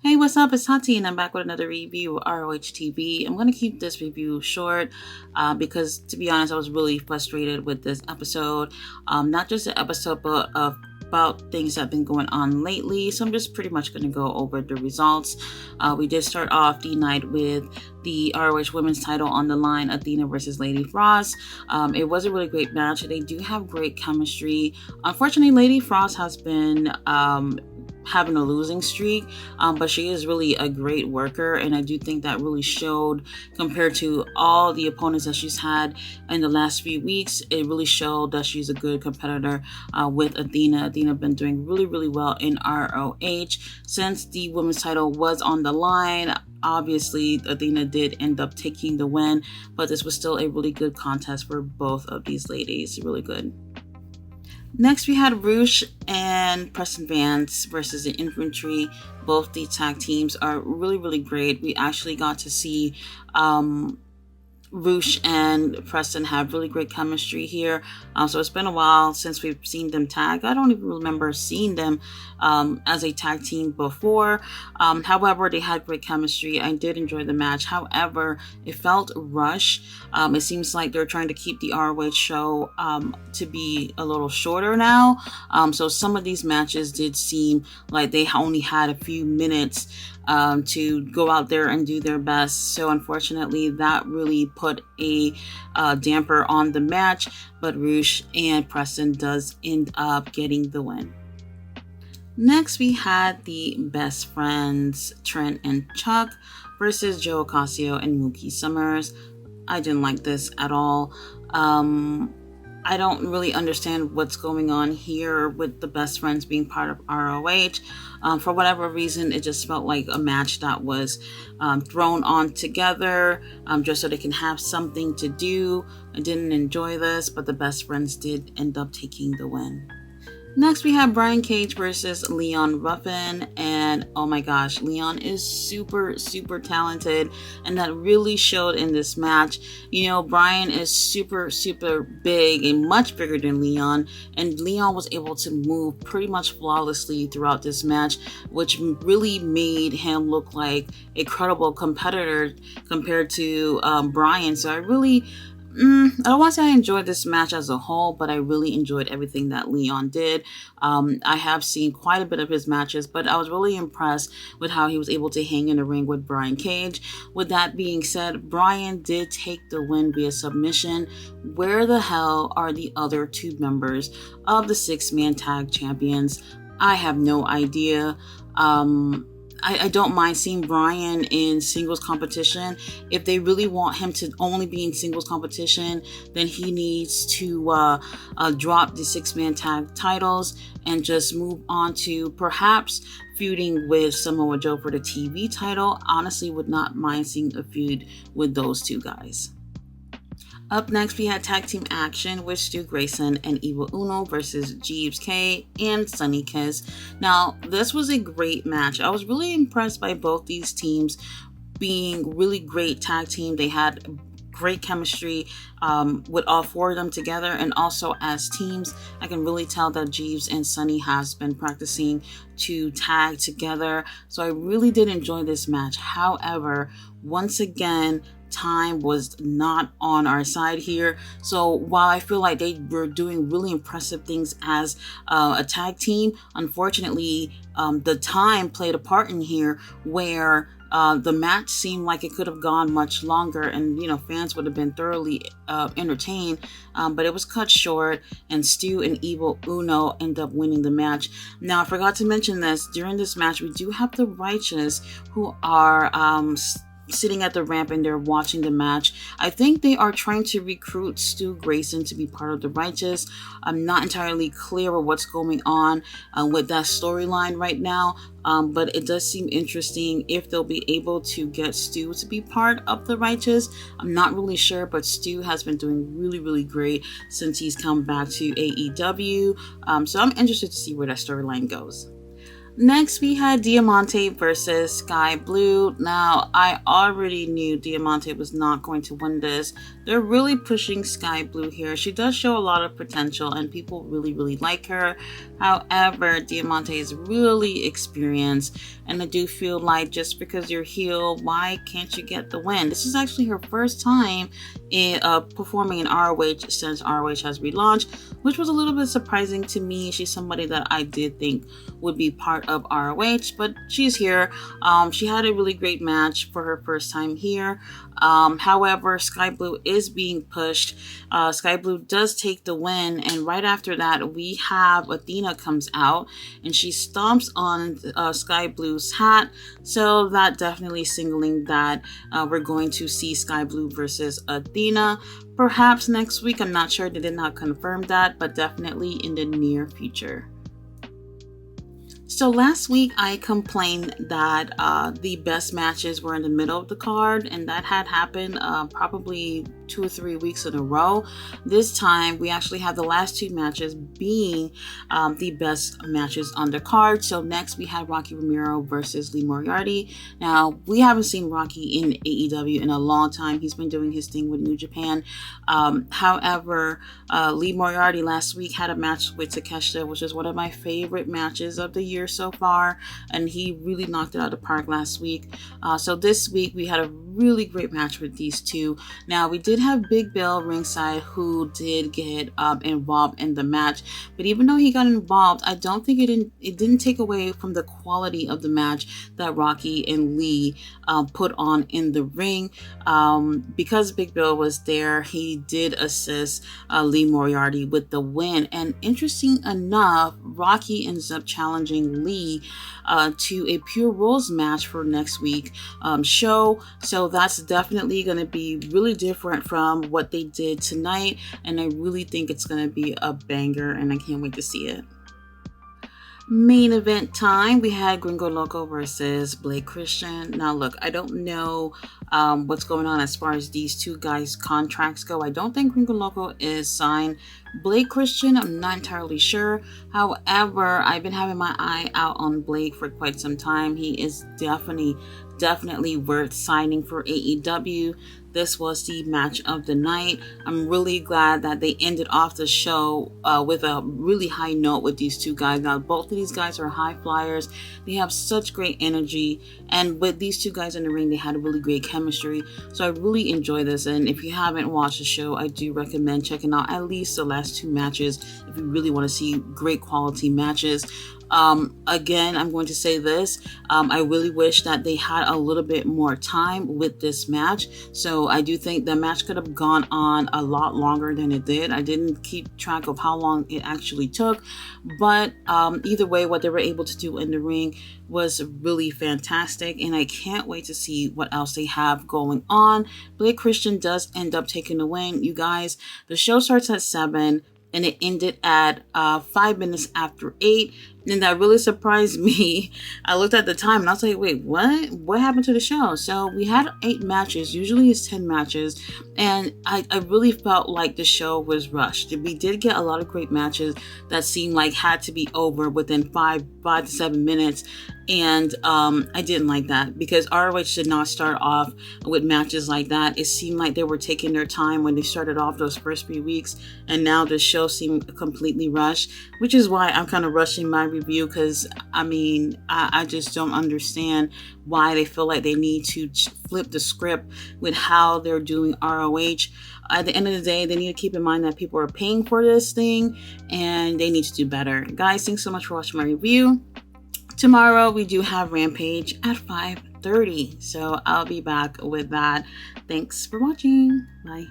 Hey, what's up? It's Tati, and I'm back with another review of ROH TV. I'm going to keep this review short because, to be honest, I was really frustrated with this episode. Not just the episode, but about things that have been going on lately. So I'm just pretty much going to go over the results. We did start off the night with the ROH Women's title on the line, Athena versus Lady Frost. It was a really great match. They do have great chemistry. Unfortunately, Lady Frost has been having a losing streak, but she is really a great worker, and I do think that really showed compared to all the opponents that she's had in the last few weeks. It really showed that she's a good competitor with Athena. Athena been doing really well in ROH since the women's title was on the line. Obviously, Athena did end up taking the win, but this was still a really good contest for both of these ladies. Really good. Next, we had Rouge and Preston Bandz versus the Infantry. Both the tag teams are really great. We actually got to see Rouge and Preston have really great chemistry here. So it's been a while since we've seen them tag. I don't even remember seeing them as a tag team before. However, they had great chemistry. I did enjoy the match. However, it felt rushed. It seems like they're trying to keep the ROH show to be a little shorter now. So some of these matches did seem like they only had a few minutes to go out there and do their best. So unfortunately, that really put a damper on the match, but Rouge and Preston does end up getting the win. Next, we had the best friends, Trent and Chuck, versus Joe Ocasio and Mookie Summers. I didn't like this at all. I don't really understand what's going on here with the best friends being part of ROH. For whatever reason, it just felt like a match that was thrown on together just so they can have something to do. I didn't enjoy this, but the best friends did end up taking the win. Next, we have Brian Cage versus Leon Ruffin, and oh my gosh, Leon is super talented, and that really showed in this match. You know, Brian is super big and much bigger than Leon, and Leon was able to move pretty much flawlessly throughout this match, which really made him look like a credible competitor compared to Brian. So I don't want to say I enjoyed this match as a whole, but I really enjoyed everything that Leon did. I have seen quite a bit of his matches, but I was really impressed with how he was able to hang in the ring with Brian Cage. With that being said, Brian did take the win via submission. Where the hell are the other two members of the six-man tag champions? I have no idea. I don't mind seeing Brian in singles competition. If they really want him to only be in singles competition, then he needs to drop the six-man tag titles and just move on to perhaps feuding with Samoa Joe for the TV title. Honestly, would not mind seeing a feud with those two guys. Up next, we had tag team action with Stu Grayson and Evil Uno versus Jeeves K and Sunny Kiss. Now, this was a great match. I was really impressed by both these teams being really great tag team. They had great chemistry with all four of them together, and also as teams. I can really tell that Jeeves and Sunny has been practicing to tag together. So I really did enjoy this match. However, once again, time was not on our side here. So while I feel like they were doing really impressive things as a tag team, unfortunately, the time played a part in here where the match seemed like it could have gone much longer, and fans would have been thoroughly entertained, but it was cut short, and Stu and Evil Uno end up winning the match. Now, I forgot to mention this, during this match we do have the Righteous, who are sitting at the ramp, and they're watching the match. I think they are trying to recruit Stu Grayson to be part of the Righteous. I'm not entirely clear with what's going on with that storyline right now, but it does seem interesting if they'll be able to get Stu to be part of the Righteous. I'm not really sure, but Stu has been doing really great since he's come back to AEW, so I'm interested to see where that storyline goes. Next, we had Diamante versus Sky Blue. Now, I already knew Diamante was not going to win this. They're really pushing Sky Blue here. She does show a lot of potential and people really like her. However, Diamante is really experienced, and I do feel like just because you're heel, why can't you get the win? This is actually her first time performing in ROH since ROH has relaunched, which was a little bit surprising to me. She's somebody that I did think would be part of ROH, but she's here. She had a really great match for her first time here. However, Sky Blue is being pushed. Sky Blue does take the win, and right after that, we have Athena comes out and she stomps on Sky Blue's hat. So that definitely signaling that we're going to see Sky Blue versus Athena. Perhaps next week. I'm not sure. They did not confirm that, but definitely in the near future. So last week I complained that the best matches were in the middle of the card, and that had happened probably 2 or 3 weeks in a row. This time we actually have the last 2 matches being the best matches on the card. So next we had Rocky Romero versus Lee Moriarty. Now, we haven't seen Rocky in AEW in a long time. He's been doing his thing with New Japan. However, Lee Moriarty last week had a match with Takeshita, which is one of my favorite matches of the year so far, and he really knocked it out of the park last week. So this week we had a really great match with these two. Now, we did have Big Bill ringside, who did get involved in the match, but even though he got involved, I don't think it didn't take away from the quality of the match that Rocky and Lee put on in the ring. Because Big Bill was there, he did assist Lee Moriarty with the win, and interesting enough, Rocky ends up challenging Lee to a Pure Rules match for next week show. So that's definitely going to be really different from what they did tonight, and I really think it's going to be a banger, and I can't wait to see it. Main event time, we had Gringo Loco versus Blake Christian. Now look, I don't know what's going on as far as these two guys' contracts go. I don't think Gringo Loco is signed. Blake Christian, I'm not entirely sure. However, I've been having my eye out on Blake for quite some time. He is definitely worth signing for AEW. This was the match of the night. I'm really glad that they ended off the show with a really high note with these two guys. Now, both of these guys are high flyers. They have such great energy, and with these two guys in the ring, they had a really great chemistry. So I really enjoy this, and if you haven't watched the show, I do recommend checking out at least the last 2 matches if you really want to see great quality matches. Again, I'm going to say this. I really wish that they had a little bit more time with this match. So I do think the match could have gone on a lot longer than it did. I didn't keep track of how long it actually took. But either way, what they were able to do in the ring was really fantastic. And I can't wait to see what else they have going on. Blake Christian does end up taking the win. You guys, the show starts at 7. And it ended at 5 minutes after 8. And that really surprised me. I looked at the time and I was like, wait, what? What happened to the show? So we had 8 matches. Usually it's 10 matches. And I really felt like the show was rushed. We did get a lot of great matches that seemed like had to be over within 5 to 7 minutes. And I didn't like that, because ROH did not start off with matches like that. It seemed like they were taking their time when they started off those first 3 weeks. And now the show seemed completely rushed, which is why I'm kind of rushing my review, because I just don't understand why they feel like they need to flip the script with how they're doing ROH. At the end of the day, they need to keep in mind that people are paying for this thing and they need to do better. Guys, thanks so much for watching my review. Tomorrow we do have Rampage at 5:30, so I'll be back with that. Thanks for watching. Bye.